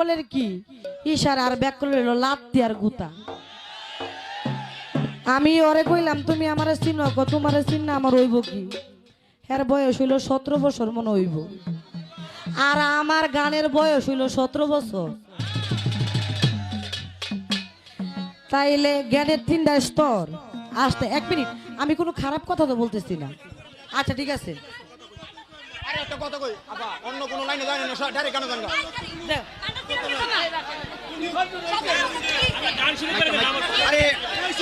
আকলের কি ইশারা আর ব্যাকল হইলো লাত্তি আর গুতা। আমি ওরে কইলাম তুমি আমারে চিনো গো, তোমারে চিন না আমার হইব কি? এর বয়স হইল 17 বছর মনে হইব, আর আমার গানের বয়স হইল 17 বছর। তাইলে জ্ঞানের 3টা স্তর আসতে। 1 মিনিট, আমি কোনো খারাপ কথা তো বলতেছি না। আচ্ছা ঠিক আছে, আরে একটা কথা কই আপা, অন্য কোন লাইনে জানেন না, ডাইরেক্ট গান গান। আরে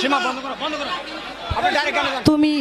সীমা বন্ধ করো, বন্ধ করো, আপনি ডাইরেক্ট গান গান। তুমি